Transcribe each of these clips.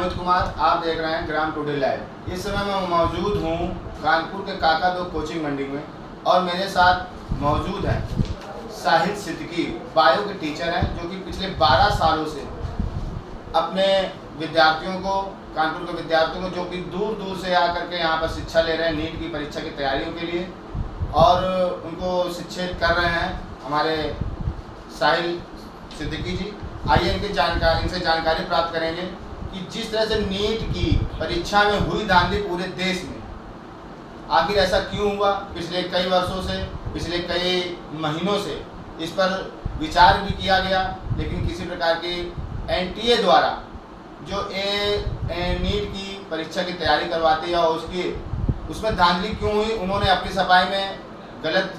मोहित कुमार, आप देख रहे हैं ग्राम टुडे लाइव। इस समय मैं मौजूद हूँ कानपुर के काका दो कोचिंग मंडी में और मेरे साथ मौजूद हैं साहिल सिद्दीकी, बायो के टीचर हैं, जो कि पिछले 12 सालों से अपने विद्यार्थियों को, कानपुर के विद्यार्थियों को जो कि दूर दूर से आकर के यहाँ पर शिक्षा ले रहे हैं नीट की परीक्षा की तैयारियों के लिए, और उनको शिक्षित कर रहे हैं हमारे साहिल सिद्दीकी जी। आइए इनसे जानकारी प्राप्त करेंगे कि जिस तरह से नीट की परीक्षा में हुई धांधली पूरे देश में, आखिर ऐसा क्यों हुआ। पिछले कई वर्षों से, पिछले कई महीनों से इस पर विचार भी किया गया, लेकिन किसी प्रकार की एनटीए द्वारा जो नीट की परीक्षा की तैयारी करवाती है और उसमें धांधली क्यों हुई, उन्होंने अपनी सफाई में गलत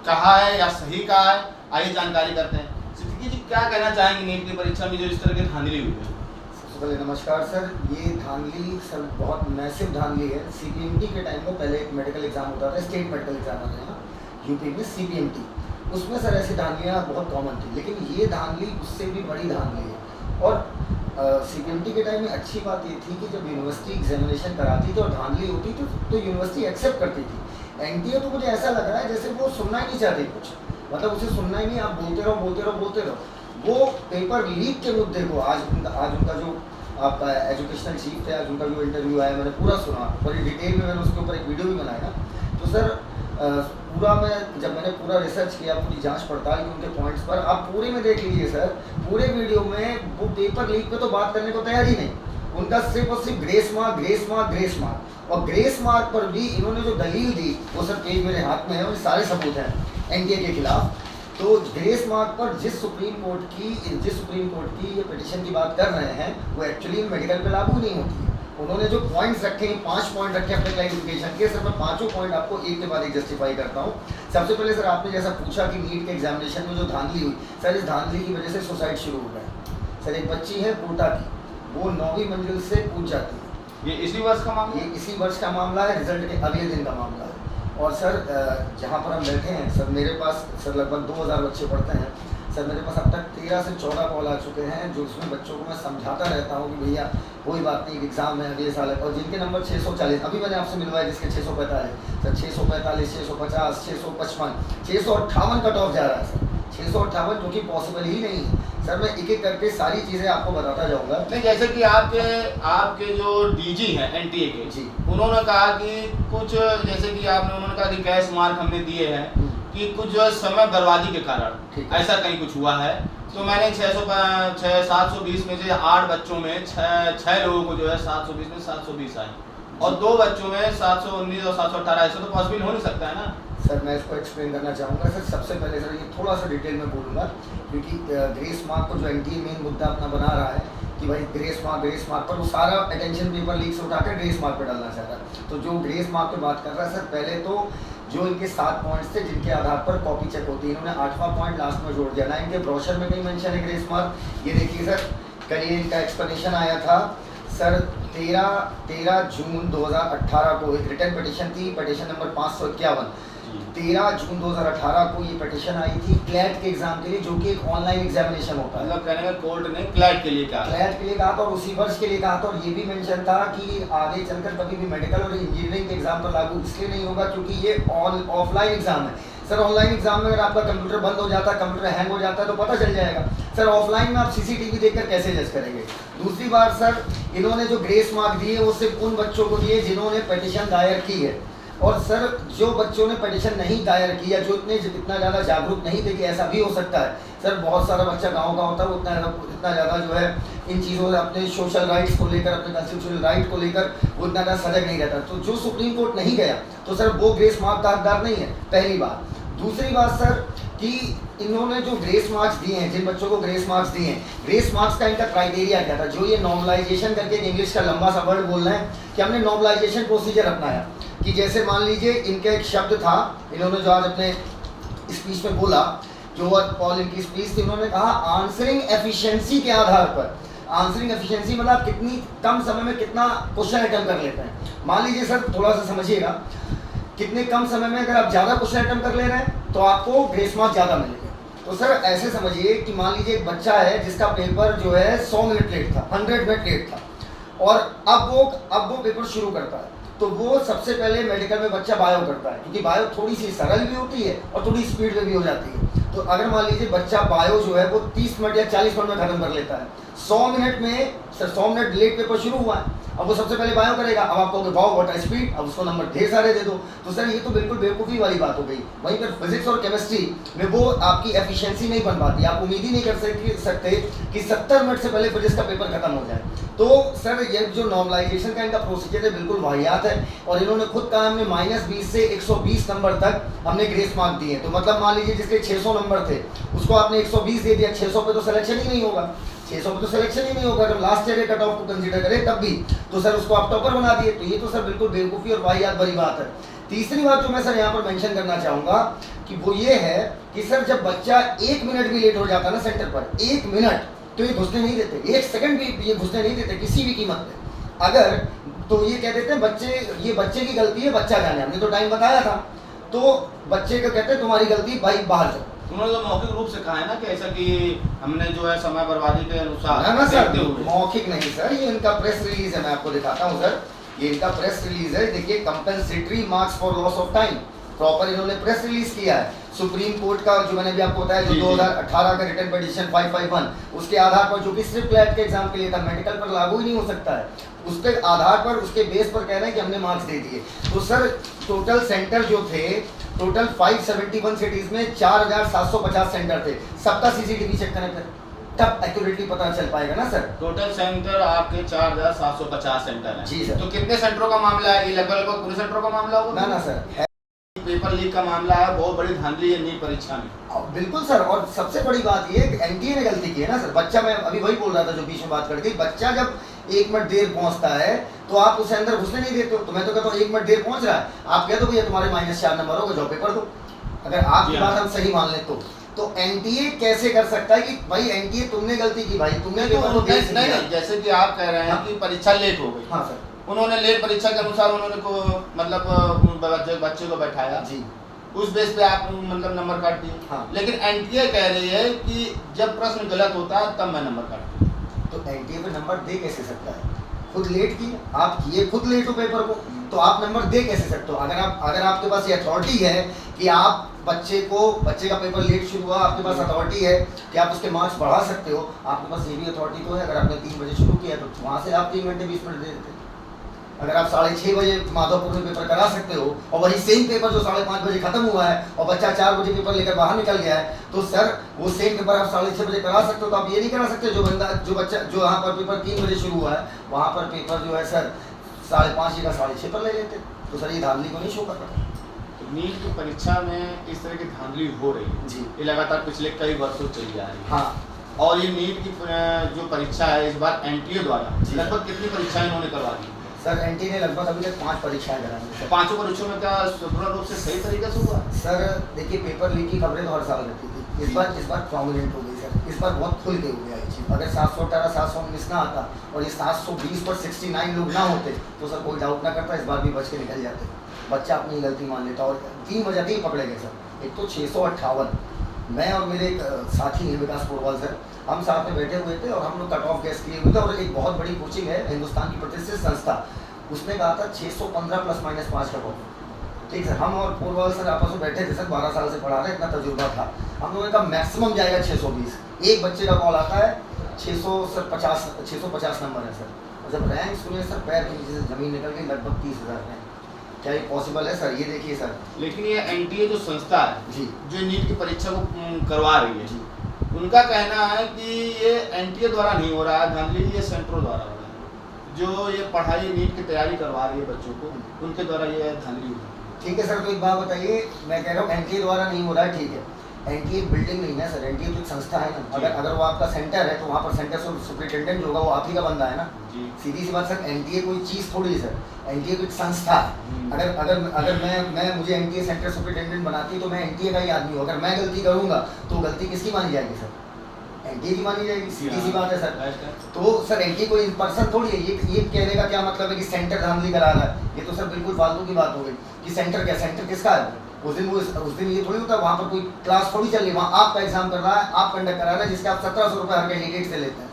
कहा है या सही कहा है। आइए जानकारी करते हैं। सिद्दीकी जी, क्या कहना चाहेंगे नीट की परीक्षा में जो इस तरह की धांधली हुई है? सबसे पहले नमस्कार सर। ये धांधली सर बहुत मैसिव धांधली है। सीपीएमटी के टाइम में पहले एक मेडिकल एग्जाम होता था, स्टेट मेडिकल एग्जाम होता है ना यूपी में, सीपीएमटी, उसमें सर ऐसी धांधलियाँ बहुत कॉमन थी, लेकिन ये धांधली उससे भी बड़ी धांधली है। और सीपीएमटी के टाइम में अच्छी बात ये थी कि जब यूनिवर्सिटी एग्जामिनेशन कराती थी और धांधली होती तो यूनिवर्सिटी एक्सेप्ट करती थी। एनटीए तो मुझे ऐसा लग रहा है जैसे वो सुनना ही नहीं चाहती कुछ, मतलब उसे सुनना ही नहीं, आप बोलते रहो। वो पेपर लीक के मुद्दे को आज उनका जो आपका एजुकेशनल चीफ थे, आज उनका जो इंटरव्यू आया मैंने पूरा सुना, बड़ी डिटेल में मैंने उसके ऊपर एक वीडियो भी बनाया। तो सर जब मैंने पूरा रिसर्च किया, पूरी जांच पड़ताल की उनके पॉइंट्स पर, आप पूरे में देख लीजिए सर, पूरे वीडियो में वो पेपर लीक पे तो बात करने को तैयार ही नहीं। उनका सिर्फ और सिर्फ ग्रेस मार्क और ग्रेस मार्क पर भी इन्होंने जो दलील दी वो सर पेज मेरे हाथ में है, वो सारे सबूत हैं एनटीए के खिलाफ। तो ग्रेस मार्क पर जिस सुप्रीम कोर्ट की ये पिटीशन की बात कर रहे हैं, वो एक्चुअली मेडिकल पे लागू नहीं होती है। उन्होंने जो पॉइंट्स रखे हैं, 5 पॉइंट रखे अपने क्लैरिफिकेशन के, सर मैं पांचों पॉइंट आपको एक के बाद एक जस्टिफाई करता हूँ। सबसे पहले सर आपने जैसा पूछा कि नीट के एग्जामिनेशन में जो धांधली हुई, सर इस धांधली की वजह से सुसाइड शुरू हो गया। सर एक बच्ची है कोटा की, वो 9वीं मंजिल से कूद जाती है। ये इसी वर्ष का मामला? ये इसी वर्ष का मामला है, रिजल्ट के अगले दिन का मामला है। और सर जहाँ पर हम बैठे हैं सर, मेरे पास सर लगभग 2000 बच्चे पढ़ते हैं। सर मेरे पास अब तक 13 से 14 कॉल आ चुके हैं, जो उसमें बच्चों को मैं समझाता रहता हूँ कि भैया कोई बात नहीं, एग्जाम है अगले साल है। और जिनके नंबर 640, अभी मैंने आपसे मिलवाया जिसके 645, सर 645, 650, 655, 658 कट ऑफ जा रहा है सर, 658, जो कि पॉसिबल ही नहीं है। सर मैं एक एक करके सारी चीज़ें आपको बताता जाऊँगा। नहीं, जैसे कि आपके जो डीजी हैं एनटीए के जी, उन्होंने कहा कि कुछ, जैसे कि उन्होंने कहा कि गैस मार्क हमने दिए हैं कि कुछ जो है समय बर्बादी के कारण ऐसा कहीं कुछ हुआ है। तो मैंने 720 में से 8 बच्चों में 6 लोगों को जो है 720 में 720 आए, और 2 बच्चों में 719 और 718। ऐसा तो पॉसिबल हो नहीं सकता है ना सर। मैं इसको एक्सप्लेन करना चाहूँगा सर। सबसे पहले सर ये थोड़ा सा डिटेल में बोलूँगा, क्योंकि ग्रेस मार्क को जो एनटीए मेन मुद्दा अपना बना रहा है कि भाई ग्रेस मार्क पर वो सारा अटेंशन पेपर लीक से उठाकर ग्रेस मार्क पर डालना चाहता है। तो जो ग्रेस मार्क पर बात कर रहा है सर, पहले तो जो इनके 7 पॉइंट्स थे जिनके आधार पर कॉपी चेक होती है, इन्होंने 8वां पॉइंट लास्ट में जोड़ दिया ना। इनके ब्रोशर में कहीं मेंशन है ग्रेस मार्क? ये देखिए सर, कल ये इनका एक्सप्लेनेशन आया था सर। 13 जून 2018 को एक रिटर्न पिटीशन थी, पिटीशन नंबर 551। 13 जून 2018 को ये पिटीशन आई थी क्लैट के एग्जाम के लिए, जो कि एक ऑनलाइन एग्जामिनेशन होता है। मतलब कहने का कोर्ट ने क्लैट के लिए कहा था और उसी वर्ष के लिए कहा था। और ये भी मेंशन था कि आगे चलकर कभी भी मेडिकल और इंजीनियरिंग के एग्जाम पर लागू इसलिए नहीं होगा क्योंकि ये ऑफलाइन एग्जाम है। सर ऑनलाइन एग्जाम में अगर आपका कंप्यूटर बंद हो जाता है, कंप्यूटर हैंग हो जाता है, तो पता चल जाएगा। सर ऑफलाइन में आप सीसीटीवी देखकर कैसे जज करेंगे? दूसरी बार सर, इन्होंने जो ग्रेस मार्क दिए वो सिर्फ उन बच्चों को दिए जिन्होंने पिटीशन दायर की है। और सर जो बच्चों ने पिटीशन नहीं दायर किया, जो इतना ज़्यादा जागरूक नहीं थे कि ऐसा भी हो सकता है, सर बहुत सारा बच्चा गांव का होता है, वो इतना ज़्यादा जो है इन चीज़ों से, अपने सोशल राइट्स को लेकर, अपने कॉन्स्टिट्यूशनल राइट को लेकर वो इतना ज़्यादा सजग नहीं रहता। तो जो सुप्रीम कोर्ट नहीं गया तो सर वो ग्रेस मार्क का हकदार नहीं है, पहली बात। दूसरी बात सर कि इन्होंने जो ग्रेस मार्क्स दिए हैं, जिन बच्चों को ग्रेस मार्क्स दिए हैं, ग्रेस मार्क्स का इनका क्राइटेरिया क्या था? जो ये नॉर्मलाइजेशन करके इंग्लिश का लंबा सा वर्ड बोल रहे हैं कि हमने नॉर्मलाइजेशन प्रोसीजर अपनाया। कि जैसे मान लीजिए इनका एक शब्द था, इन्होंने जो आज अपने स्पीच में बोला, जो पॉल इनकी स्पीच थी, उन्होंने कहा आंसरिंग एफिशिएंसी के आधार पर। आंसरिंग एफिशिएंसी मतलब कितनी कम समय में कितना क्वेश्चन अटेम्प्ट कर लेते हैं। मान लीजिए सर, थोड़ा सा समझिएगा, कितने कम समय में अगर आप ज़्यादा क्वेश्चन अटेम्प्ट कर ले रहे हैं तो आपको ग्रेस मार्क ज़्यादा मिलेगा। तो सर ऐसे समझिए कि मान लीजिए एक बच्चा है जिसका पेपर जो है 100 मिनट लेट था, 100 मिनट लेट था, और अब वो पेपर शुरू करता है। तो वो सबसे पहले मेडिकल में बच्चा बायो करता है, क्योंकि बायो थोड़ी सी सरल भी होती है और थोड़ी स्पीड में भी हो जाती है। तो अगर मान लीजिए बच्चा बायो जो है वो 30 मिनट या 40 मिनट में खत्म कर लेता है, 100 मिनट में सर 100 मिनट लेट पेपर शुरू हुआ है, अब वो सबसे पहले बायो करेगा। अब आप कहोगे वाओ व्हाट स्पीड, अब उसको नंबर ढेर सारे दे दो। तो सर ये तो बिल्कुल बेवकूफ़ी वाली बात हो गई। वहीं पर फिजिक्स और केमिस्ट्री में वो आपकी एफिशिएंसी नहीं बन पाती, आप उम्मीद ही नहीं कर सकते कि 70 मिनट से पहले फिजिक्स का पेपर खत्म हो जाए। तो सर ये जो नॉर्मलाइजेशन का इनका प्रोसीजर है बिल्कुल वाहियात है, और इन्होंने खुद कहा हमने -20 से 120 नंबर तक हमने ग्रेस मार्क दिए। तो मतलब मान लीजिए जिसके 600 नंबर थे उसको आपने 120 दे दिया, 600 पे तो सिलेक्शन ही नहीं होगा, 600 पे तो सिलेक्शन ही नहीं होगा। अगर लास्ट ईयर कट ऑफ को कंसीडर करें तब भी, तो सर उसको आप टॉपर बना दिए। तो ये तो सर बिल्कुल बेवकूफ़ी और वाहियात भरी बात है। तीसरी बात जो मैं सर यहाँ पर मेंशन करना चाहूँगा कि वो ये है कि सर जब बच्चा 1 मिनट भी लेट हो जाता है ना सेंटर पर, 1 मिनट, तो ये घुसने नहीं देते, 1 सेकंड भी ये घुसने नहीं देते किसी भी कीमत पे। अगर तो ये कह देते हैं ये बच्चे की गलती है, बच्चा जाने, हमने तो टाइम बताया था, तो बच्चे को कहते हैं तुम्हारी गलती, भाई बाहर जाओ। उन्होंने तो मौखिक रूप से कहा है ना कि ऐसा कि हमने जो है समय बर्बादी के अनुसार ना सर, देखते हुए। मौखिक नहीं सर, ये इनका प्रेस रिलीज है, मैं आपको दिखाता हूँ सर, ये इनका प्रेस रिलीज है। देखिए, compensatory marks for loss of time, proper इन्होंने प्रेस रिलीज किया है। सुप्रीम कोर्ट का जो मैंने भी आपको बताया, जो 2018 का रिटर्न पिटीशन 551, उसके आधार पर, जो कि सिर्फ क्लैट के एग्जाम के लिए था, मेडिकल पर लागू ही नहीं हो सकता है, उसके आधार पर, उसके बेस पर कह रहे हैं कि हमने मार्क्स दे दिए। तो सर टोटल सेंटर जो थे, टोटल 571 सिटीज में 4750 सेंटर थे, सबका सीसीटीवी चेक करें तब एक्यूरेटली पता चल पाएगा ना सर। टोटल सेंटर आपके 4750 सेंटर हैं। जी सर। तो कितने सेंटरों का मामला है? ये लगभग पूरे सेंटरों का मामला होगा? ना सर, है पेपर लीक का मामला है, बहुत बड़ी धांधली है नीट परीक्षा में। बिल्कुल सर, और सबसे बड़ी बात ये कि एनटीए ने गलती की है ना सर। बच्चा, मैं अभी वही बोल रहा था जो बीच में बात कर गई, बच्चा जब 1 मिनट देर पहुंचता है तो आप उसे अंदर घुसने नहीं देते हो। तो मैं तो कहता हूँ 1 मिनट देर पहुंच रहा है, आप कह दो भैया तुम्हारे -4 नंबर होगा, जाओ पेपर दो। अगर आपकी बात हम सही मान लें तो एनटीए कैसे कर सकता है कि भाई एनटीए तुमने गलती की, भाई तुमने पेपर तो दे दिया। नहीं, जैसे कि आप कह रहे हैं कि परीक्षा लेट हो गई। हाँ सर, उन्होंने लेट परीक्षा के अनुसार उन्होंने को मतलब बच्चे को बैठाया जी, उस बेस पे आप मतलब नंबर काट दिए। हाँ। लेकिन एनटीए कह रही है कि जब प्रश्न गलत होता है तब मैं नंबर काटती हूँ। तो एनटीए पे नंबर दे कैसे सकता है? खुद लेट किए, आप किए खुद लेट हो पेपर को, तो आप नंबर दे कैसे सकते हो? अगर आपके पास ये अथॉरिटी है कि आप बच्चे का पेपर लेट शुरू हुआ, आपके पास अथॉरिटी है कि आप उसके मार्क्स बढ़ा सकते हो, आपके पास ये भी अथॉरिटी तो है। अगर आपने 3 बजे शुरू किया तो वहाँ से आप 3 घंटे 20 मिनट दे देते। अगर आप 6:30 बजे माधवपुर में पेपर करा सकते हो और वही सेम पेपर जो 5:30 बजे खत्म हुआ है और बच्चा 4 बजे पेपर लेकर बाहर निकल गया है, तो सर वो सेम पेपर आप 6:30 बजे करा सकते हो। तो आप ये नहीं करा सकते जो बच्चा जो यहाँ पर पेपर 3 बजे शुरू हुआ है, वहाँ पर पेपर जो है सर 5:30 का 6:30 पर ले लेते। तो सर ये धांधली को नहीं शो कर रहा। नीट की परीक्षा में इस तरह की धांधली हो रही है जी, ये लगातार पिछले कई वर्षों चली आ रही है। हाँ, और ये नीट की जो परीक्षा है इस बार एनटीए द्वारा जी। लगभग कितनी परीक्षाएं इन्होंने करवा दी? सर एनटीए ने लगभग अभी तक 5 परीक्षाएं कराई हैं। पांचों परीक्षाओं में क्या पूर्ण रूप से सही तरीके से हुआ? सर देखिए, पेपर लीक की खबरें तो हर साल रहती थी, इस बार प्रोमिनेंट हो गई सर, इस बार बहुत खुल के हो गया ये चीज़। अगर 718 719 ना आता और ये 720 पर 69 लोग ना होते तो सर कोई डाउट ना करता, इस बार भी बच के निकल जाते। बच्चा अपनी गलती मान लेता और 3 बजाते ही पकड़े गए सर। एक तो 658, मैं और मेरे एक साथी हैं विकास पोरवाल सर, हम साथ में बैठे हुए थे और हम लोग कट ऑफ गैस किए हुए थे। और एक बहुत बड़ी कोचिंग है, हिंदुस्तान की प्रतिष्ठित संस्था, उसने कहा था 615 +-5 कट ऑफ। ठीक सर, हम और पोरवाल सर आपस में बैठे थे सर, 12 साल से पढ़ा रहे, इतना तजुर्बा था। हम लोगों का मैक्सिमम जाएगा 620। एक बच्चे का कॉल आता है 650 नंबर है सर। और जब रैंक सुने सर, पैर के नीचे से जमीन निकल गई, लगभग 30,000 रैंक। क्या ये पॉसिबल है सर? ये देखिए सर। लेकिन ये एनटीए जो संस्था है जी, जो नीट की परीक्षा को करवा रही है, जी, उनका कहना है कि ये एनटीए द्वारा नहीं हो रहा है धांधली, ये सेंट्रो द्वारा हो रहा है। जो ये पढ़ाई नीट की तैयारी करवा रही है बच्चों को, उनके द्वारा ये धांधली हो रही है। ठीक है सर। तो एक बात बताइए, मैं कह रहा हूँ एनटीए द्वारा नहीं हो रहा है, ठीक है, एनटीए बिल्डिंग नहीं है सर, एनटीए तो एक संस्था है ना। अगर वो आपका सेंटर है तो वहाँ पर सेंटर सुपरिटेंडेंट जो होगा वो आप ही का बंदा है ना। जी। सीधी सी बात सर, एनटीए कोई चीज़ थोड़ी है सर, एनटीए कोई संस्था है। अगर मुझे एनटीए सेंटर सुपरिटेंडेंट बनाती तो मैं एनटीए का ही आदमी हूँ। अगर मैं गलती करूँगा तो गलती किसकी मानी जाएगी सर? एनटीए की मानी जाएगी, सीधी सी बात है सर। तो सर एनटीए कोई पर्सन थोड़ी है। ये कहने का क्या मतलब है कि सेंटर धांधली करा रहा है? ये तो सर बिल्कुल फालतू की बात हो गई कि सेंटर क्या, सेंटर किसका है? उस दिन ये थोड़ी होता है, वहाँ पर कोई क्लास थोड़ी चल रही है, वहाँ आपका एग्जाम कर रहा है, आप कंडक्ट करा रहे हैं, जिसके आप 1700 रुपये हर कैंडिडेट से लेते हैं।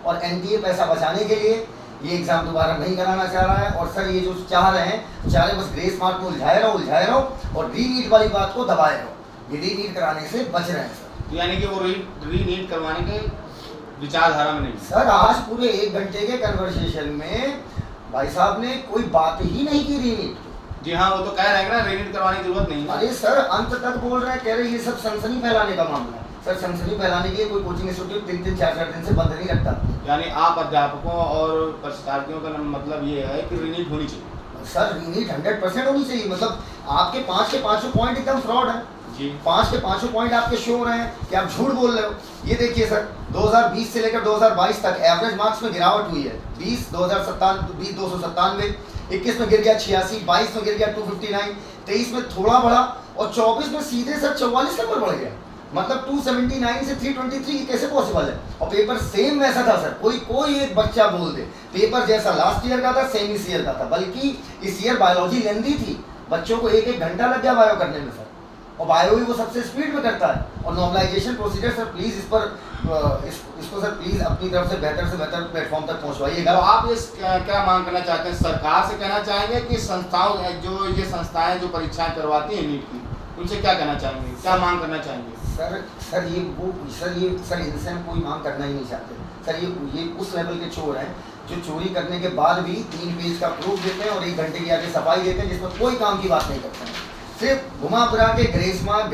और एनटीए पैसा बचाने के लिए ये एग्जाम दोबारा नहीं कराना चाह रहा है। और सर ये जो चाह रहे हैं बस ग्रेस मार्क में उलझाए रहो और रीनीट वाली बात को दबाए रहो। ये रीनीट कराने से बच रहे हैं सर। यानी कि वो रीनीट करवाने के विचारधारा में नहीं। सर आज पूरे 1 घंटे के कन्वर्सेशन में भाई साहब ने कोई बात ही नहीं की रीनीट की। जी हाँ, वो तो कह रहे हैं ना रीनीट करवाने की जरूरत नहीं है। अरे सर अंत तक बोल रहे हैं, कह रहे ये सब सनसनी फैलाने का मामला है। सर सनसनी फैलाने के लिए कोई कोचिंग इंस्टीट्यूट 3-3 4-4 दिन से बंद नहीं रखता। यानी आप अध्यापकों और परीक्षार्थियों का मतलब ये है कि रीनीट होनी चाहिए। सर रीनीट 100% होनी चाहिए। मतलब आपके 5 के 5 पॉइंट एकदम फ्रॉड है जी। 5 के 5 पॉइंट आपके शो हो रहे हैं कि आप झूठ बोल रहे हो। ये देखिए सर 2020 से लेकर 2022 तक एवरेज मार्क्स में गिरावट हुई है। 20 297, 21 में गिर गया 86, 22 में गिर गया 259, 23 में थोड़ा बढ़ा और 24 में सीधे सर 44 नंबर बढ़ गया। मतलब 279 से 323, ये कैसे पॉसिबल है? और पेपर सेम वैसा था सर। कोई एक बच्चा बोल दे पेपर जैसा लास्ट ईयर का था, सेम इस ईयर का था। बल्कि इस ईयर बायोलॉजी लेंदी थी, बच्चों को 1-1 घंटा लग गया बायो करने में सर। और बायो ही वो सबसे स्पीड में करता है। और नॉर्मलाइजेशन प्रोसीजर सर प्लीज इस पर इसको सर प्लीज अपनी तरफ से बेहतर प्लेटफॉर्म तक पहुंचवाइएगा। तो आप इस क्या मांग करना चाहते हैं? सरकार से कहना चाहेंगे कि ये संस्थाएं जो परीक्षाएं करवाती हैं नीट की, उनसे क्या कहना चाहेंगे, क्या मांग करना चाहेंगे? सर इनसे हम कोई मांग करना ही नहीं चाहते। सर ये उस लेवल के चोर हैं जो चोरी करने के बाद भी 3 पेज का प्रूफ देते हैं और 1 घंटे की आगे सफाई देते हैं, जिसमें कोई काम की बात नहीं करते हैं। सिर्फ घुमा फिरा के ग्रेस मार्क।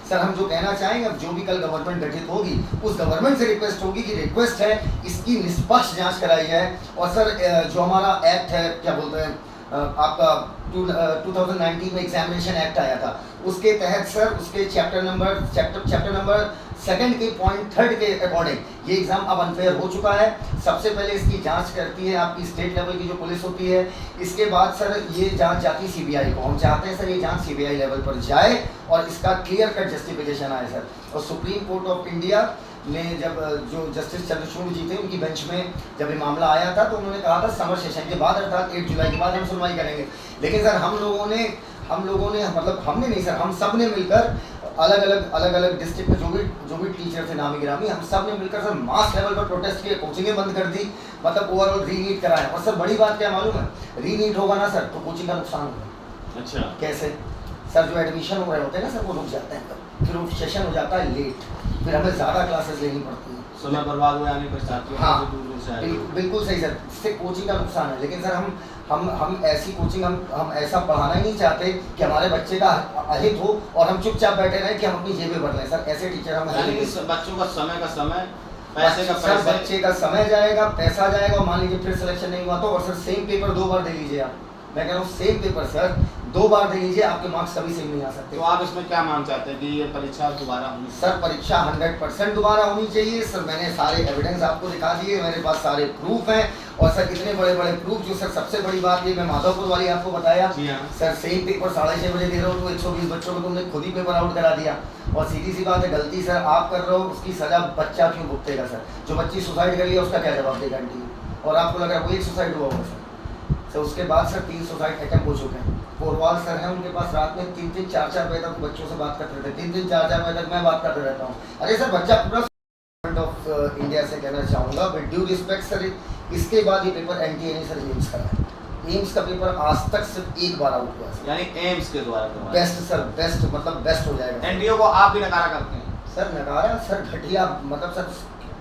सर हम जो कहना चाहेंगे, अब जो भी कल गवर्नमेंट गठित होगी उस गवर्नमेंट से रिक्वेस्ट है इसकी निष्पक्ष जांच कराई जाए। और सर जो हमारा एक्ट है, क्या बोलते हैं आपका 2019 में एग्जामिनेशन एक्ट आया था, उसके तहत सर उसके चैप्टर नंबर 2 के पॉइंट 3 के अकॉर्डिंग ये एग्जाम अब अनफेयर हो चुका है। सबसे पहले इसकी जांच करती है आपकी स्टेट लेवल की जो पुलिस होती है। इसके बाद सर ये जांच जाती है सीबीआई को। हम चाहते हैं सर ये जांच सीबीआई लेवल पर जाए और इसका क्लियर कट जस्टिफिकेशन आए सर। और सुप्रीम कोर्ट ऑफ इंडिया ने जब जो जस्टिस चंद्रचूड़ जी थे उनकी बेंच में जब ये मामला आया था तो उन्होंने कहा था समर सेशन के बाद अर्थात 8 जुलाई के बाद हम सुनवाई करेंगे। लेकिन सर हम लोगों ने मतलब हमने नहीं सर, हम सब ने मिलकर अलग अलग डिस्ट्रिक्ट में जो भी टीचर थे नामी गिरामी, हम सब ने मिलकर सर मास लेवल पर प्रोटेस्ट किए, कोचिंगें बंद कर दी। मतलब ओवरऑल रीनीट कराया। और सर बड़ी बात क्या मालूम है, रीनीट होगा ना सर तो कोचिंग का नुकसान होगा। अच्छा कैसे? सर जो एडमिशन हो रहे होते हैं ना सर वो रुक जाते हैं, फिर वो सेशन हो जाता है लेट, फिर हमें ज़्यादा क्लासेस लेनी पड़ती है, समय बर्बाद हो जाने पर छात्रों हाँ दूर से आए। बिल्कुल सही सर, इससे कोचिंग का नुकसान है। लेकिन सर हम ऐसी कोचिंग हम ऐसा पढ़ाना ही नहीं चाहते कि हमारे बच्चे का अहित हो और हम चुपचाप बैठे रहें कि हम अपनी जेबें भर लें। सर ऐसे टीचर हम बच्चों का समय पैसे का सर बच्चे का समय जाएगा, पैसा जाएगा और मान लीजिए फिर सिलेक्शन नहीं हुआ तो। और सर सेम पेपर 2 बार दे लीजिए आप, मैं कह रहा हूँ सेम पेपर सर 2 बार दे लीजिए, आपके मार्क्स कभी सेम नहीं आ सकते। तो आप इसमें क्या मांग चाहते हैं कि ये परीक्षा दोबारा होनी? सर परीक्षा 100% दोबारा होनी चाहिए सर। मैंने सारे एविडेंस आपको दिखा दिए, मेरे पास सारे प्रूफ हैं। और सर इतने बड़े प्रूफ जो सर सबसे बड़ी बात ये मैं माधवपुर वाली आपको बताया सर, सेम पेपर 6:30 बजे दे रहे हो तो 120 बच्चों को तुमने खुद ही पेपर आउट करा दिया। और सीधी सी बात है, गलती सर आप कर रहे हो, उसकी सजा बच्चा क्यों भुगतेगा सर? जो बच्ची सुसाइड कर लिया उसका क्या जवाब देगा आंटी? और आपको लग रहा है वो एक सुसाइड हुआ होगा सर उसके बाद सर 3 सुसाइड अटेम्प्ट हो चुके हैं। कोरवाल सर हैं, उनके पास रात में 3-3 4-4 बजे तक बच्चों से बात करते रहते, 3-3 4-4 बजे तक मैं बात करते रहता हूँ। अरे सर बच्चा पूरा ऑफ इंडिया से कहना चाहूँगा विद ड्यू रिस्पेक्ट सर, इसके बाद ये पेपर एनटीए ने सर एम्स करा है। एम्स का पेपर आज तक सिर्फ 1 बार आउट हुआ है, यानी एम्स के द्वारा बेस्ट सर, बेस्ट मतलब बेस्ट हो जाएगा। एनटीए को आप भी नकारा करते हैं सर? नकारा सर घटिया, मतलब sir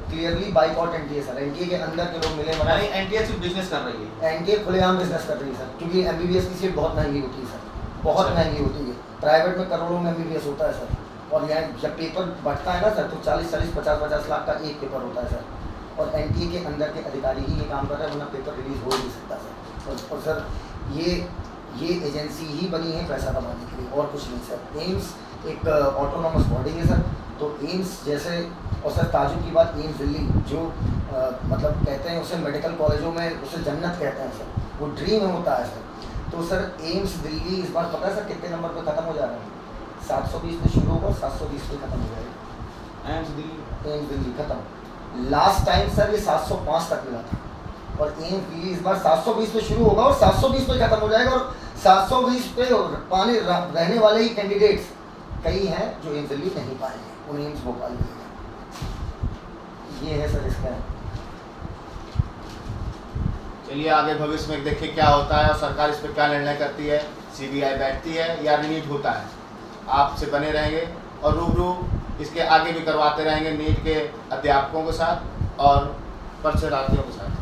clearly boycott NTA sir. NTA के अंदर के लोग मिले, यानी एनटीए सिर्फ बिजनेस कर रही है। एनटीए खुलेआम बिजनेस कर रही है सर, क्योंकि एमबीबीएस की सीट बहुत महंगी होती है सर, बहुत महंगी होती है। प्राइवेट में करोड़ों में एमबीबीएस होता है सर। और यहाँ जब पेपर बढ़ता है ना सर तो 40-40, 50-50 लाख का एक पेपर होता है सर। और एनटीए के अंदर के अधिकारी ही ये काम कर रहे हैं, वरना पेपर रिलीज हो ही नहीं सकता सर। और सर ये एजेंसी ही बनी है पैसा कमाने के लिए और कुछ नहीं सर। एम्स एक ऑटोनॉमस बॉडी है सर, तो एम्स जैसे, और सर ताजुब की बात, एम्स दिल्ली जो मतलब कहते हैं उसे मेडिकल कॉलेजों में उसे जन्नत कहते हैं सर, वो ड्रीम होता है सर। तो सर एम्स दिल्ली इस बार पता है सर कितने नंबर पे ख़त्म हो जा रहा है? 720 में शुरू होगा और 720 पे ख़त्म हो जाएगा। एम्स दिल्ली ख़त्म। लास्ट टाइम सर ये 705 तक मिला था और एम्स दिल्ली इस बार 720 पे शुरू होगा और 720 पे ख़त्म हो जाएगा। और 720 पे पाने रहने वाले ही कैंडिडेट्स कई हैं जो एम्स दिल्ली नहीं पाएंगे, उन्हें एम्स भोपाल मिलेगा। ये है सर इसका। चलिए आगे भविष्य में देखिए क्या होता है और सरकार इस पर क्या निर्णय करती है, CBI बैठती है या नीट होता है। आपसे बने रहेंगे और रूबरू इसके आगे भी करवाते रहेंगे नीट के अध्यापकों के साथ और परीक्षार्थियों के साथ।